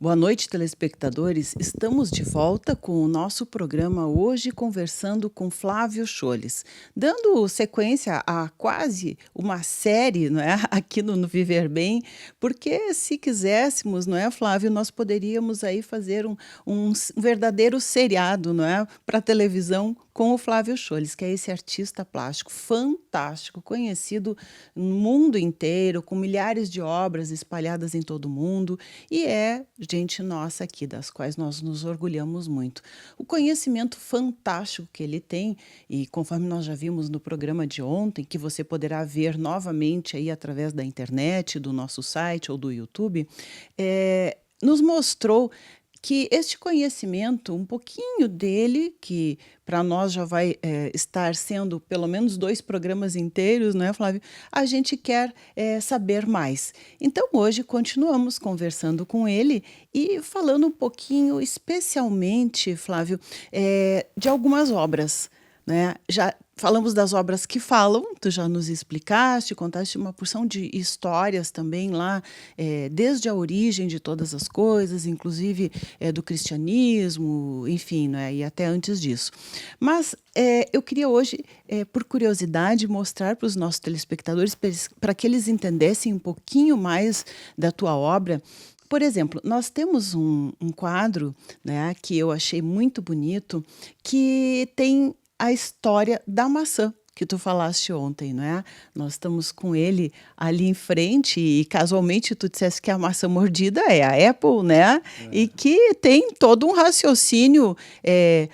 Boa noite, telespectadores. Estamos de volta com o nosso programa hoje conversando com Flávio Scholes, dando sequência a quase uma série, não é, aqui no Viver Bem, porque se quiséssemos, não é, Flávio, nós poderíamos aí fazer um verdadeiro seriado, não é, para televisão com o Flávio Scholes, que é esse artista plástico fantástico, conhecido no mundo inteiro, com milhares de obras espalhadas em todo o mundo, e é gente nossa aqui, das quais nós nos orgulhamos muito. O conhecimento fantástico que ele tem, e conforme nós já vimos no programa de ontem, que você poderá ver novamente aí através da internet, do nosso site ou do YouTube, nos mostrou que este conhecimento, um pouquinho dele, que para nós já vai estar sendo pelo menos 2 programas inteiros, não é, Flávio? A gente quer saber mais. Então, hoje, continuamos conversando com ele e falando um pouquinho, especialmente, Flávio, de algumas obras, né? Já falamos das obras que falam, tu já nos explicaste, contaste uma porção de histórias também lá, desde a origem de todas as coisas, inclusive do cristianismo, enfim, né, e até antes disso. Mas eu queria hoje, por curiosidade, mostrar para os nossos telespectadores, para que eles entendessem um pouquinho mais da tua obra. Por exemplo, nós temos um quadro, né, que eu achei muito bonito, que tem a história da maçã que tu falaste ontem, não é? Nós estamos com ele ali em frente e casualmente tu disseste que a maçã mordida é a Apple, né? E que tem todo um raciocínio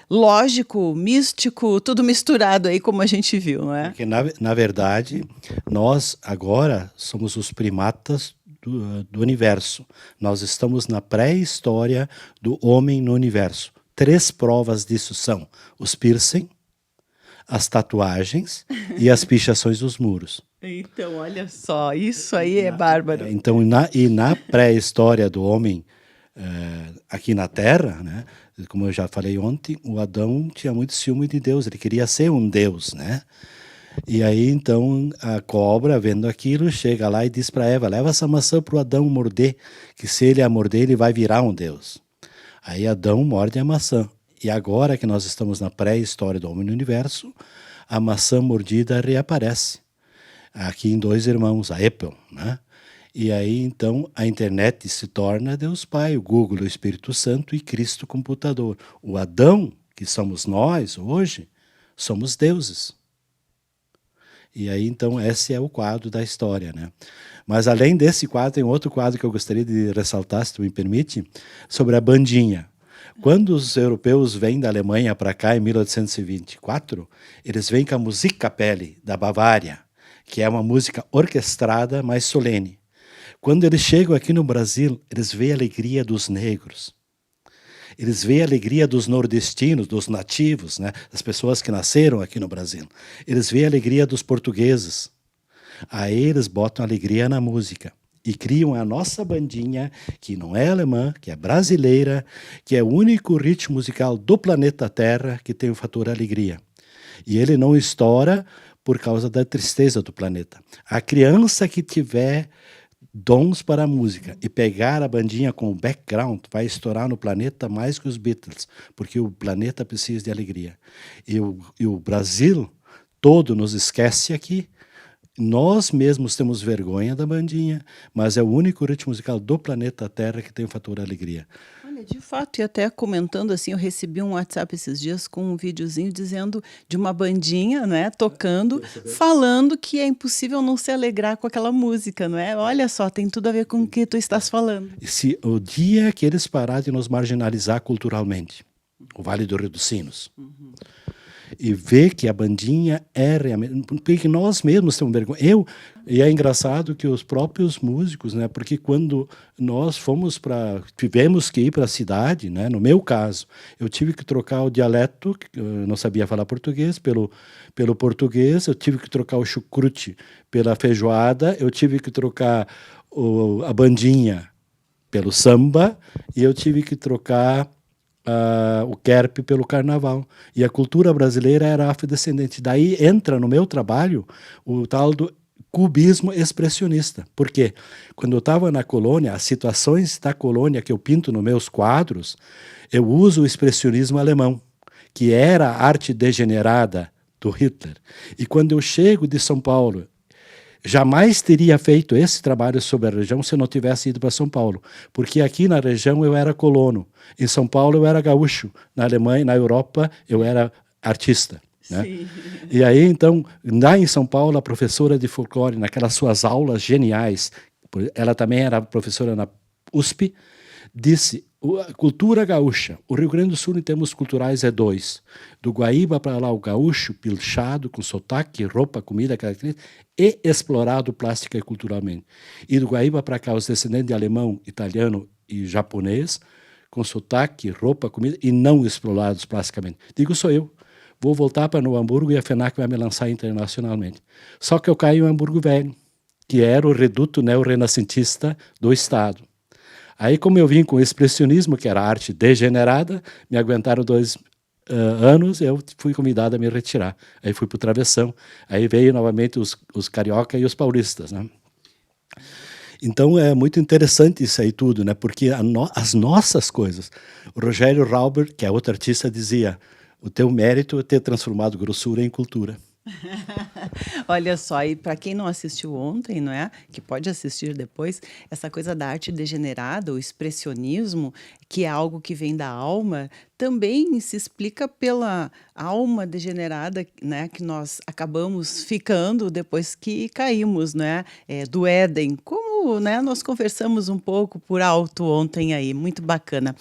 lógico, místico, tudo misturado aí como a gente viu, não é? Porque, na verdade, nós agora somos os primatas do universo. Nós estamos na pré-história do homem no universo. 3 provas disso são os piercing, as tatuagens e as pichações dos muros. Então, olha só, isso aí é bárbaro. Então, na pré-história do homem aqui na Terra, né, como eu já falei ontem, o Adão tinha muito ciúme de Deus, ele queria ser um Deus, né? E aí, então, a cobra, vendo aquilo, chega lá e diz para Eva, leva essa maçã para o Adão morder, que se ele a morder, ele vai virar um Deus. Aí Adão morde a maçã. E agora que nós estamos na pré-história do homem no universo, a maçã mordida reaparece. Aqui em 2 irmãos, a Apple, né? E aí, então, a internet se torna Deus Pai, o Google, o Espírito Santo e Cristo computador. O Adão, que somos nós hoje, somos deuses. E aí, então, esse é o quadro da história, né? Mas além desse quadro, tem outro quadro que eu gostaria de ressaltar, se tu me permite, sobre a bandinha. Quando os europeus vêm da Alemanha para cá em 1824, eles vêm com a Musikkapelle da Bavária, que é uma música orquestrada, mais solene. Quando eles chegam aqui no Brasil, eles veem a alegria dos negros. Eles veem a alegria dos nordestinos, dos nativos, né? Das pessoas que nasceram aqui no Brasil. Eles veem a alegria dos portugueses. Aí eles botam alegria na música e criam a nossa bandinha, que não é alemã, que é brasileira, que é o único ritmo musical do planeta Terra que tem o fator alegria. E ele não estoura por causa da tristeza do planeta. A criança que tiver dons para a música e pegar a bandinha com o background vai estourar no planeta mais que os Beatles, porque o planeta precisa de alegria. E o Brasil todo nos esquece aqui. Nós mesmos temos vergonha da bandinha, mas é o único ritmo musical do planeta Terra que tem o fator alegria. Olha, de fato, e até comentando assim, eu recebi um WhatsApp esses dias com um videozinho dizendo de uma bandinha, né, tocando, falando que é impossível não se alegrar com aquela música, não é? Olha só, tem tudo a ver com o que tu estás falando. E se o dia que eles pararem de nos marginalizar culturalmente, o Vale do Rio dos Sinos, e ver que a bandinha é realmente... Porque nós mesmos temos vergonha. E é engraçado que os próprios músicos, né? Porque quando nós tivemos que ir para a cidade, né? No meu caso, eu tive que trocar o dialeto, eu não sabia falar português, pelo português, eu tive que trocar o chucrute pela feijoada, eu tive que trocar a bandinha pelo samba, e eu tive que trocar o Kerp pelo carnaval. E a cultura brasileira era afrodescendente. Daí entra no meu trabalho o tal do cubismo expressionista. Porque quando eu estava na colônia, as situações da colônia que eu pinto nos meus quadros, eu uso o expressionismo alemão, que era a arte degenerada do Hitler. E quando eu chego de São Paulo, jamais teria feito esse trabalho sobre a região se eu não tivesse ido para São Paulo, porque aqui na região eu era colono, em São Paulo eu era gaúcho, na Alemanha, na Europa eu era artista. Né? E aí, então, lá em São Paulo, a professora de folclore, naquelas suas aulas geniais, ela também era professora na USP, disse: a cultura gaúcha, o Rio Grande do Sul em termos culturais é dois. Do Guaíba para lá, o gaúcho, pilchado, com sotaque, roupa, comida, característica, e explorado plástica e culturalmente. E do Guaíba para cá, os descendentes de alemão, italiano e japonês, com sotaque, roupa, comida, e não explorados plasticamente. Digo, sou eu. Vou voltar para Novo Hamburgo e a FENAC vai me lançar internacionalmente. Só que eu caio em Hamburgo Velho, que era o reduto neorrenascentista do Estado. Aí, como eu vim com o expressionismo, que era arte degenerada, me aguentaram 2 anos, eu fui convidado a me retirar. Aí fui para o Travessão. Aí veio novamente os carioca e os paulistas. Né? Então, é muito interessante isso aí tudo, né? Porque as nossas coisas... O Rogério Rauber, que é outro artista, dizia: o teu mérito é ter transformado grossura em cultura. Olha só, e para quem não assistiu ontem, não é? Que pode assistir depois, essa coisa da arte degenerada, o expressionismo, que é algo que vem da alma, também se explica pela alma degenerada, né, que nós acabamos ficando depois que caímos, né, do Éden. Como, né, nós conversamos um pouco por alto ontem aí, muito bacana.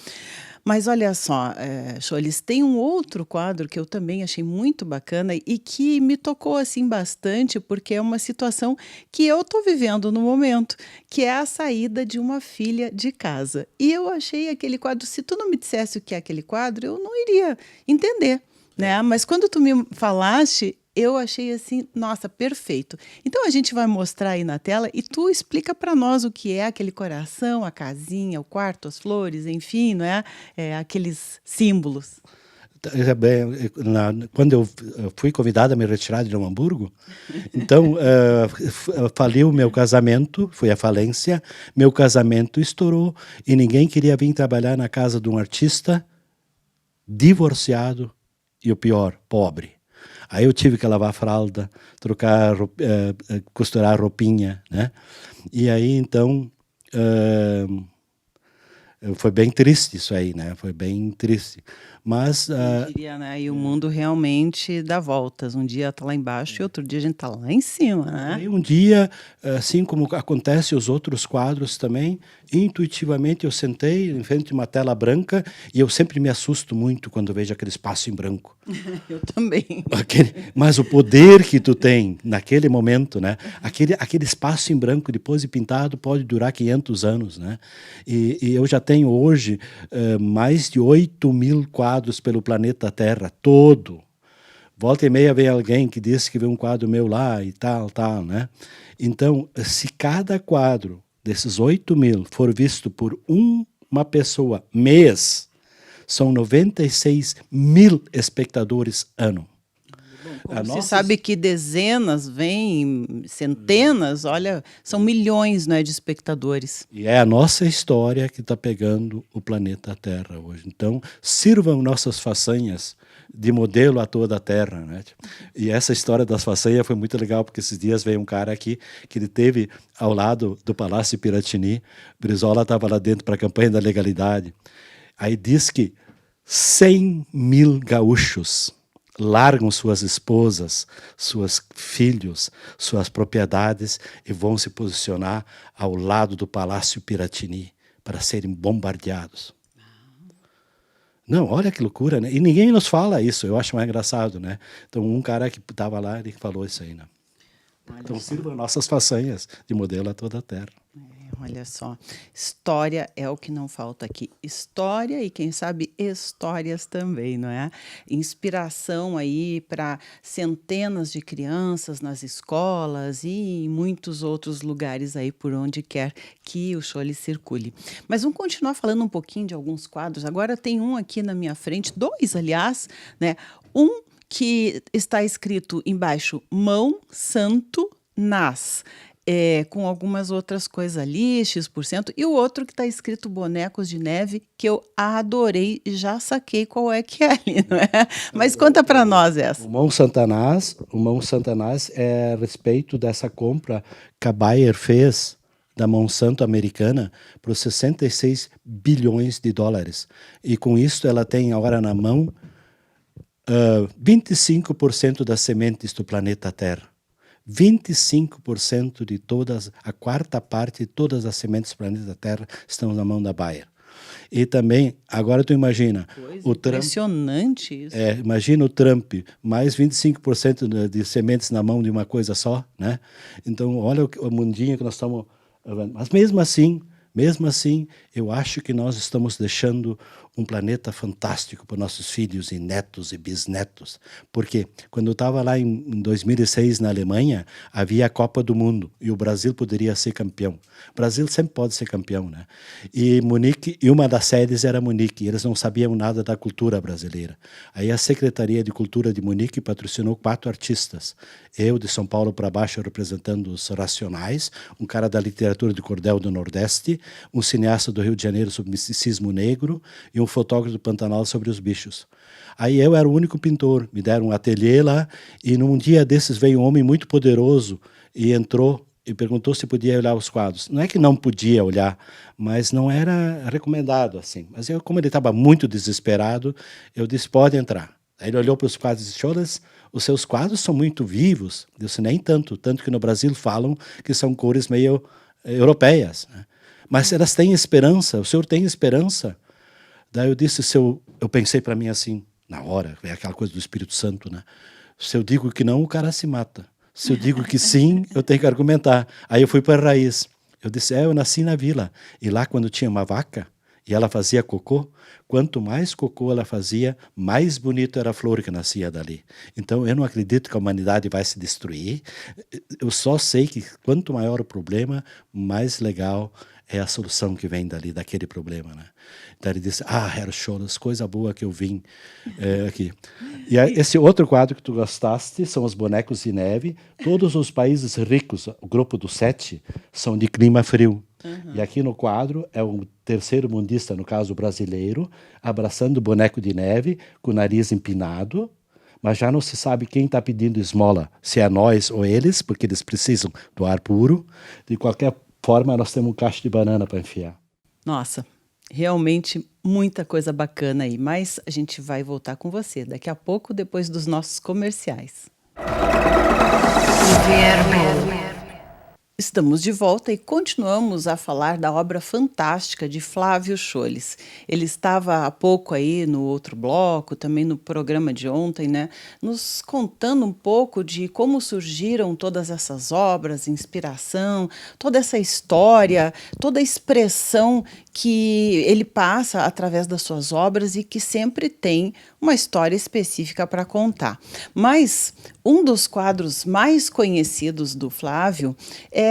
Mas olha só, Cholis, tem um outro quadro que eu também achei muito bacana e que me tocou assim bastante, porque é uma situação que eu estou vivendo no momento, que é a saída de uma filha de casa. E eu achei aquele quadro, se tu não me dissesse o que é aquele quadro, eu não iria entender, né? Mas quando tu me falaste, eu achei assim, nossa, perfeito. Então a gente vai mostrar aí na tela e tu explica para nós o que é aquele coração, a casinha, o quarto, as flores, enfim, não é? Aqueles símbolos. Quando eu fui convidado a me retirar de Novo Hamburgo, então faliu o meu casamento, foi a falência, meu casamento estourou e ninguém queria vir trabalhar na casa de um artista divorciado e o pior, pobre. Aí eu tive que lavar fralda, trocar, costurar roupinha, né? E aí, então, foi bem triste isso aí, né? Foi bem triste. Mas... Eu diria, né? E o mundo realmente dá voltas. Um dia está lá embaixo e outro dia a gente está lá em cima, né? Aí um dia, assim como acontece os outros quadros também, intuitivamente eu sentei em frente a uma tela branca e eu sempre me assusto muito quando vejo aquele espaço em branco. Eu também. Mas o poder que tu tem naquele momento, né? Aquele espaço em branco depois de pintado pode durar 500 anos, né? E eu já tenho hoje mais de 8.000 quadros pelo planeta Terra todo. Volta e meia vem alguém que diz que vê um quadro meu lá e tal, né? Então, se cada quadro desses 8.000 for visto por uma pessoa mês, são 96.000 espectadores ano. Você sabe que dezenas vêm, centenas, olha, são milhões, né, de espectadores. E é a nossa história que está pegando o planeta Terra hoje. Então, sirvam nossas façanhas de modelo a toda a Terra, né? E essa história das façanhas foi muito legal, porque esses dias veio um cara aqui que ele teve ao lado do Palácio Piratini, Brizola estava lá dentro para a campanha da legalidade. Aí diz que 100.000 gaúchos largam suas esposas, seus filhos, suas propriedades e vão se posicionar ao lado do Palácio Piratini para serem bombardeados. Não, olha que loucura, né? E ninguém nos fala isso, eu acho mais engraçado, né? Então, um cara que estava lá, ele falou isso aí, né? Então, sirvam nossas façanhas de modelo a toda a Terra. Olha só, história é o que não falta aqui. História e, quem sabe, histórias também, não é? Inspiração aí para centenas de crianças nas escolas e em muitos outros lugares aí por onde quer que o Cholis circule. Mas vamos continuar falando um pouquinho de alguns quadros. Agora tem um aqui na minha frente, 2, aliás, né? Um que está escrito embaixo, Mão Santo Nas, com algumas outras coisas ali, X%, e o outro que está escrito Bonecos de Neve, que eu adorei e já saquei qual é que é ali, não é? Mas conta para nós essa. O Mão Santanás é a respeito dessa compra que a Bayer fez da Monsanto americana por 66 bilhões de dólares. E com isso ela tem agora na mão 25% das sementes do planeta Terra. 25% de todas, a quarta parte de todas as sementes do planeta Terra estão na mão da Bayer. E também, agora tu imagina, o Trump, Impressionante isso. imagina o Trump, mais 25% de sementes na mão de uma coisa só, né? Então, olha o mundinho que nós estamos vendo. Mas mesmo assim, eu acho que nós estamos deixando um planeta fantástico para nossos filhos e netos e bisnetos. Porque quando eu estava lá em 2006 na Alemanha, havia a Copa do Mundo e o Brasil poderia ser campeão. O Brasil sempre pode ser campeão, né? E Munique, e uma das sedes era Munique, e eles não sabiam nada da cultura brasileira. Aí a Secretaria de Cultura de Munique patrocinou 4 artistas. Eu, de São Paulo para baixo, representando os Racionais, um cara da literatura de cordel do Nordeste, um cineasta do Rio de Janeiro sobre misticismo negro e um fotógrafo do Pantanal sobre os bichos. Aí eu era o único pintor, me deram um ateliê lá e num dia desses veio um homem muito poderoso e entrou e perguntou se podia olhar os quadros. Não é que não podia olhar, mas não era recomendado assim. Mas eu, como ele estava muito desesperado, eu disse, pode entrar. Aí ele olhou para os quadros e disse, Cholas, os seus quadros são muito vivos. Eu disse, nem tanto que no Brasil falam que são cores meio europeias, né? Mas elas têm esperança, o senhor tem esperança? Daí eu disse, eu pensei para mim assim, na hora, é aquela coisa do Espírito Santo, né? Se eu digo que não, o cara se mata. Se eu digo que sim, eu tenho que argumentar. Aí eu fui para a raiz. Eu disse, eu nasci na vila. E lá quando tinha uma vaca, e ela fazia cocô, quanto mais cocô ela fazia, mais bonito era a flor que nascia dali. Então eu não acredito que a humanidade vai se destruir. Eu só sei que quanto maior o problema, mais legal é a solução que vem dali, daquele problema, né? Então ele disse, Herr Scholz, coisa boa que eu vim aqui. E esse outro quadro que tu gostaste são os bonecos de neve. Todos os países ricos, o grupo dos 7, são de clima frio. Uhum. E aqui no quadro é o terceiro mundista, no caso brasileiro, abraçando o boneco de neve, com o nariz empinado, mas já não se sabe quem está pedindo esmola, se é nós ou eles, porque eles precisam do ar puro. De qualquer forma, nós temos um cacho de banana para enfiar. Nossa, realmente muita coisa bacana aí, mas a gente vai voltar com você daqui a pouco, depois dos nossos comerciais. Estamos de volta e continuamos a falar da obra fantástica de Flávio Scholz. Ele estava há pouco aí no outro bloco, também no programa de ontem, né, nos contando um pouco de como surgiram todas essas obras, inspiração, toda essa história, toda a expressão que ele passa através das suas obras e que sempre tem uma história específica para contar. Mas um dos quadros mais conhecidos do Flávio é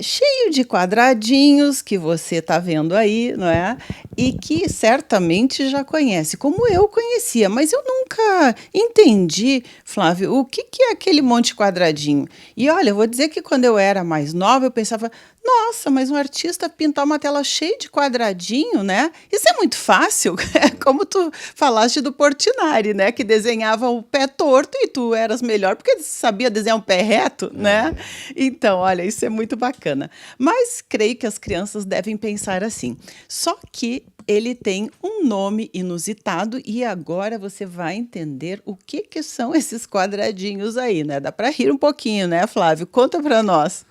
cheio de quadradinhos que você está vendo aí, não é? E que certamente já conhece, como eu conhecia, mas eu nunca entendi, Flávio, o que é aquele monte de quadradinho. E olha, eu vou dizer que quando eu era mais nova, eu pensava, nossa, mas um artista pintar uma tela cheia de quadradinho, né? Isso é muito fácil. É como tu falaste do Portinari, né? Que desenhava o pé torto e tu eras melhor porque sabia desenhar um pé reto, né? Então, olha, isso é muito bacana. Mas creio que as crianças devem pensar assim. Só que ele tem um nome inusitado e agora você vai entender o que são esses quadradinhos aí, né? Dá para rir um pouquinho, né, Flávio? Conta para nós.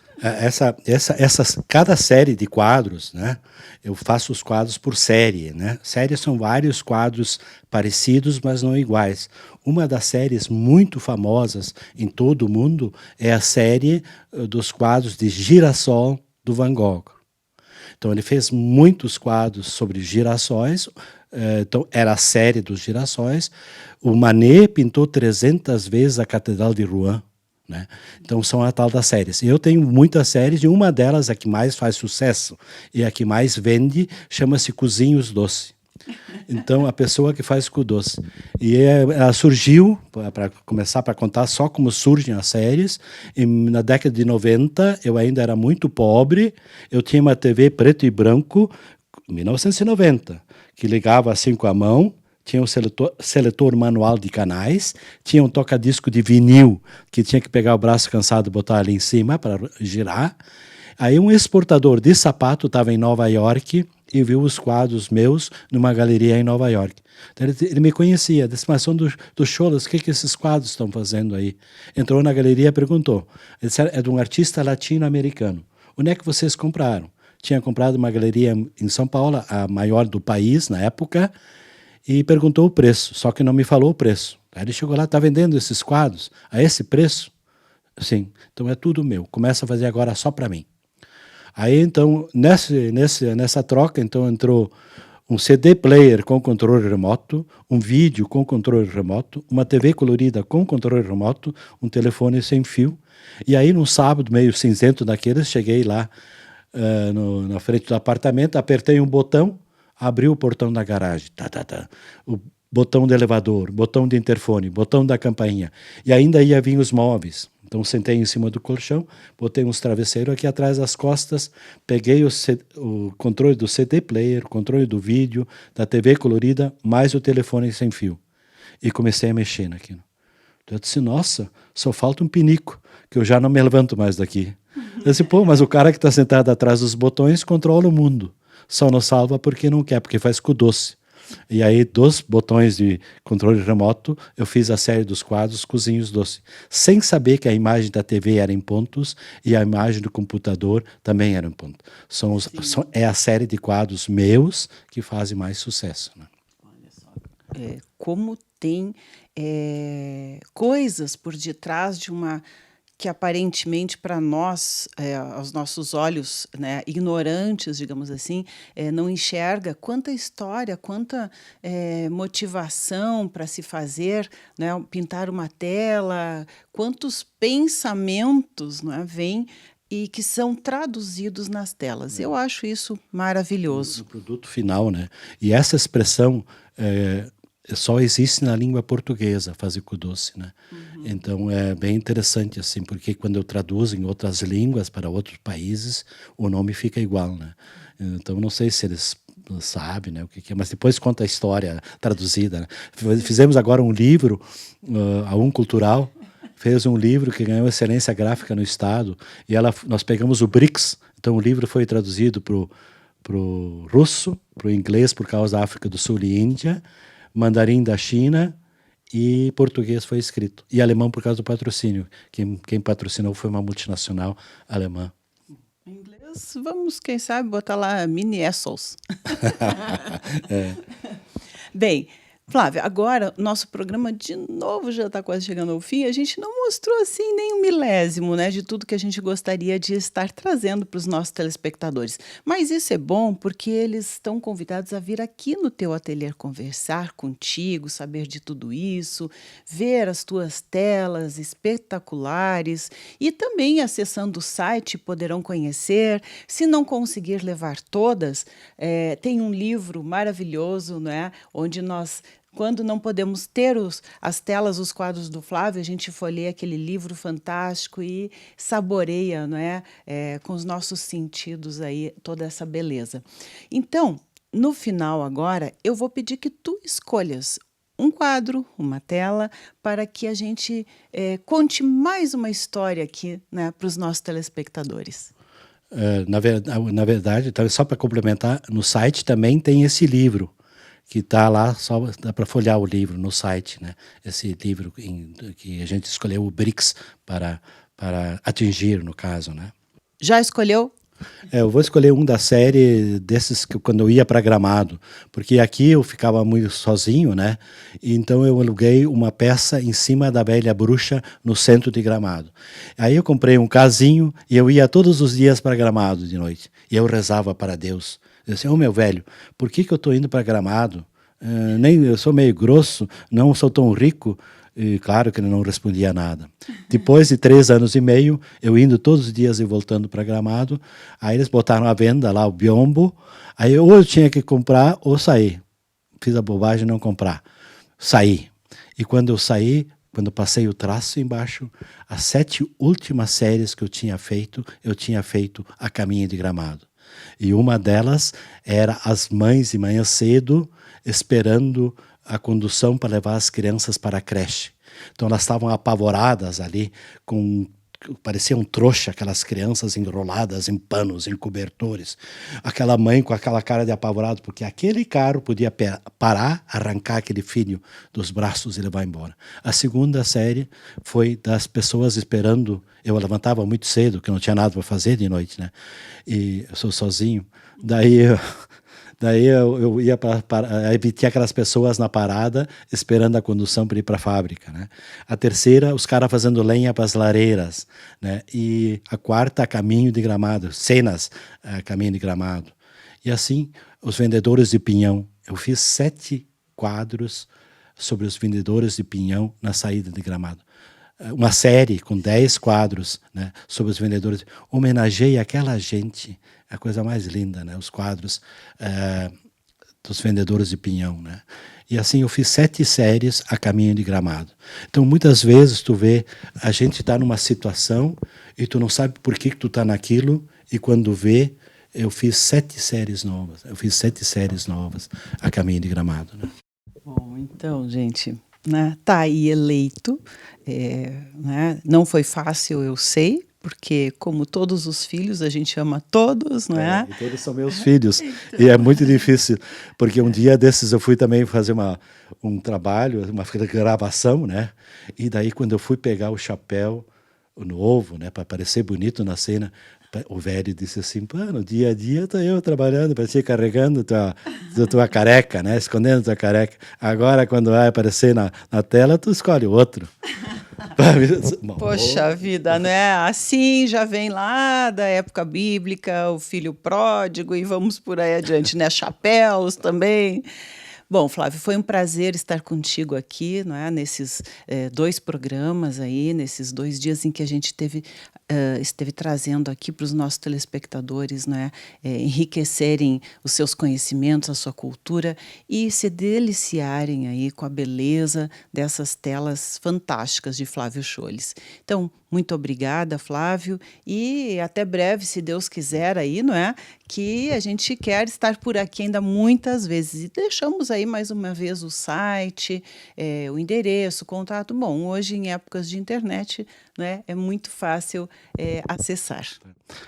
Cada série de quadros, né? Eu faço os quadros por série, né? Séries são vários quadros parecidos, mas não iguais. Uma das séries muito famosas em todo o mundo é a série dos quadros de Girassol do Van Gogh. Então ele fez muitos quadros sobre girassóis, então era a série dos girassóis. O Manet pintou 300 vezes a Catedral de Rouen. Né? Então são a tal das séries. Eu tenho muitas séries e uma delas, a que mais faz sucesso e a que mais vende, chama-se Cozinhos Doce. Então, a pessoa que faz cu doce. E ela surgiu, para começar para contar só como surgem as séries, na década de 90, eu ainda era muito pobre, eu tinha uma TV preto e branco, 1990, que ligava assim com a mão, tinha um seletor manual de canais, tinha um toca-disco de vinil, que tinha que pegar o braço cansado e botar ali em cima para girar. Aí um exportador de sapato estava em Nova York e viu os quadros meus numa galeria em Nova York. Então ele me conhecia, disse, mas são do Cholas, o que esses quadros estão fazendo aí? Entrou na galeria e perguntou. Ele disse, é de um artista latino-americano. Onde é que vocês compraram? Tinha comprado uma galeria em São Paulo, a maior do país na época, e perguntou o preço, só que não me falou o preço. Aí ele chegou lá, está vendendo esses quadros a esse preço? Sim, então é tudo meu, começa a fazer agora só para mim. Aí, então, nessa troca, então, entrou um CD player com controle remoto, um vídeo com controle remoto, uma TV colorida com controle remoto, um telefone sem fio. E aí, num sábado meio cinzento daqueles, cheguei lá na frente do apartamento, apertei um botão, abriu o portão da garagem. O botão do elevador, botão de interfone, botão da campainha. E ainda ia vir os móveis. Então, sentei em cima do colchão, botei uns travesseiros aqui atrás das costas, peguei o controle do CD player, o controle do vídeo, da TV colorida, mais o telefone sem fio. E comecei a mexer naquilo. Eu disse, nossa, só falta um pinico, que eu já não me levanto mais daqui. Eu disse, pô, mas o cara que está sentado atrás dos botões controla o mundo. Só não salva porque não quer, porque faz com doce. E aí, dos botões de controle remoto, eu fiz a série dos quadros Cozinhos Doce, sem saber que a imagem da TV era em pontos e a imagem do computador também era em pontos. É a série de quadros meus que fazem mais sucesso. Né? Olha só. Como tem coisas por detrás de uma que aparentemente para nós, aos nossos olhos, né, ignorantes, digamos assim, não enxerga quanta história, quanta motivação para se fazer, né, pintar uma tela, quantos pensamentos, não é, vêm e que são traduzidos nas telas. Eu acho isso maravilhoso. No produto final, né? E essa expressão só existe na língua portuguesa, fazer com doce, né? Uhum. Então é bem interessante assim, porque quando eu traduzo em outras línguas para outros países, o nome fica igual, né? Então não sei se eles sabem, né, o que é, mas depois conta a história traduzida. Né? Fizemos agora um livro, a Cultural fez um livro que ganhou excelência gráfica no estado e nós pegamos o BRICS, então o livro foi traduzido para o russo, para o inglês por causa da África do Sul e Índia, mandarim da China e português foi escrito. E alemão por causa do patrocínio. Quem patrocinou foi uma multinacional alemã. Em inglês, vamos, quem sabe, botar lá Mini Assholes. Bem, Flávia, agora nosso programa de novo já está quase chegando ao fim. A gente não mostrou assim nem um milésimo, né, de tudo que a gente gostaria de estar trazendo para os nossos telespectadores. Mas isso é bom porque eles estão convidados a vir aqui no teu ateliê conversar contigo, saber de tudo isso, ver as tuas telas espetaculares e também acessando o site poderão conhecer. Se não conseguir levar todas, tem um livro maravilhoso, né, onde nós, quando não podemos ter as telas, os quadros do Flávio, a gente folheia aquele livro fantástico e saboreia, não é? Com os nossos sentidos aí, toda essa beleza. Então, no final agora, eu vou pedir que tu escolhas um quadro, uma tela, para que a gente conte mais uma história aqui, né, para os nossos telespectadores. Na verdade, só para complementar, no site também tem esse livro, que está lá, só dá para folhear o livro no site, né? Esse livro que a gente escolheu, o BRICS, para atingir, no caso, né? Já escolheu? Eu vou escolher um da série desses que quando eu ia para Gramado, porque aqui eu ficava muito sozinho, né? Então eu aluguei uma peça em cima da Velha Bruxa no centro de Gramado. Aí eu comprei um casinho e eu ia todos os dias para Gramado de noite. E eu rezava para Deus. Eu disse, meu velho, por que eu estou indo para Gramado? Nem eu sou meio grosso, não sou tão rico. E claro que ele não respondia nada. Depois de 3 anos e meio, eu indo todos os dias e voltando para Gramado, aí eles botaram à venda lá o biombo, aí ou eu tinha que comprar ou sair. fiz a bobagem de não comprar. Saí. E quando eu saí, quando eu passei o traço embaixo, as 7 últimas séries que eu tinha feito a caminho de Gramado. E uma delas era as mães de manhã cedo esperando a condução para levar as crianças para a creche. Então elas estavam apavoradas ali, pareciam trouxa, aquelas crianças enroladas em panos, em cobertores. Aquela mãe com aquela cara de apavorado, porque aquele carro podia parar, arrancar aquele filho dos braços e levar embora. A segunda série foi das pessoas esperando. Eu levantava muito cedo, que não tinha nada para fazer de noite, né? E eu sou sozinho. Daí eu ia aí tinha aquelas pessoas na parada esperando a condução para ir para a fábrica, né? A terceira, os caras fazendo lenha para as lareiras, né? E a quarta, a caminho de Gramado, cenas a caminho de Gramado. E assim, os vendedores de pinhão. Eu fiz 7 quadros sobre os vendedores de pinhão na saída de Gramado. Uma série com 10 quadros, né, sobre os vendedores. Homenageei aquela gente, a coisa mais linda, né, os quadros dos vendedores de pinhão, né. E assim eu fiz 7 séries a caminho de Gramado. Então muitas vezes tu vê, a gente está numa situação e tu não sabe por que tu está naquilo, e quando vê, eu fiz 7 séries novas. Eu fiz 7 séries novas a caminho de Gramado, né. Bom, então, gente, né, tá aí eleito, né, não foi fácil, eu sei, porque como todos os filhos, a gente ama todos, não é? E todos são meus filhos. E é muito difícil, porque um dia desses eu fui também fazer um trabalho, uma gravação, né? E daí quando eu fui pegar o chapéu novo, né, para parecer bonito na cena, o velho disse assim: pô, no dia a dia tô eu trabalhando para ti, carregando tua careca, né, escondendo tua careca. Agora, quando vai aparecer na tela, tu escolhe outro. Poxa vida, né? Assim já vem lá da época bíblica, o filho pródigo, e vamos por aí adiante, né? Chapéus também. Bom, Flávio, foi um prazer estar contigo aqui, não é? Nesses 2 programas aí, nesses 2 dias em que a gente esteve trazendo aqui para os nossos telespectadores, não é? Enriquecerem os seus conhecimentos, a sua cultura e se deliciarem aí com a beleza dessas telas fantásticas de Flávio Scholes. Então, muito obrigada, Flávio, e até breve, se Deus quiser aí, não é? Que a gente quer estar por aqui ainda muitas vezes. E deixamos aí mais uma vez o site, o endereço, o contato. Bom, hoje em épocas de internet, né, é muito fácil acessar.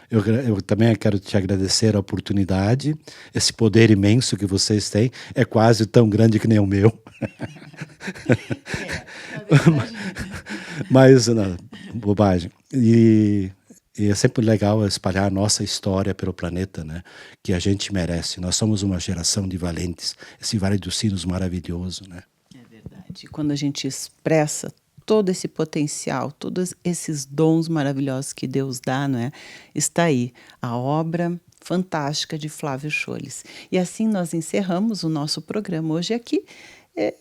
Eu também quero te agradecer a oportunidade, esse poder imenso que vocês têm, é quase tão grande que nem o meu. Na verdade. Mas, não, bobagem. E é sempre legal espalhar a nossa história pelo planeta, né? Que a gente merece. Nós somos uma geração de valentes. Esse Vale dos Sinos maravilhoso, né? É verdade. Quando a gente expressa todo esse potencial, todos esses dons maravilhosos que Deus dá, não é? Está aí a obra fantástica de Flávio Scholes. E assim nós encerramos o nosso programa hoje aqui,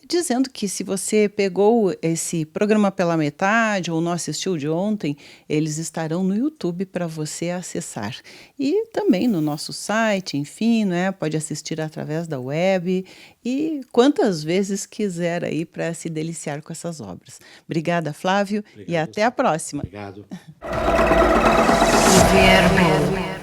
dizendo que se você pegou esse programa pela metade ou não assistiu de ontem, eles estarão no YouTube para você acessar. E também no nosso site, enfim, né, pode assistir através da web e quantas vezes quiser aí para se deliciar com essas obras. Obrigada, Flávio, e até a próxima. Obrigado. Verbo.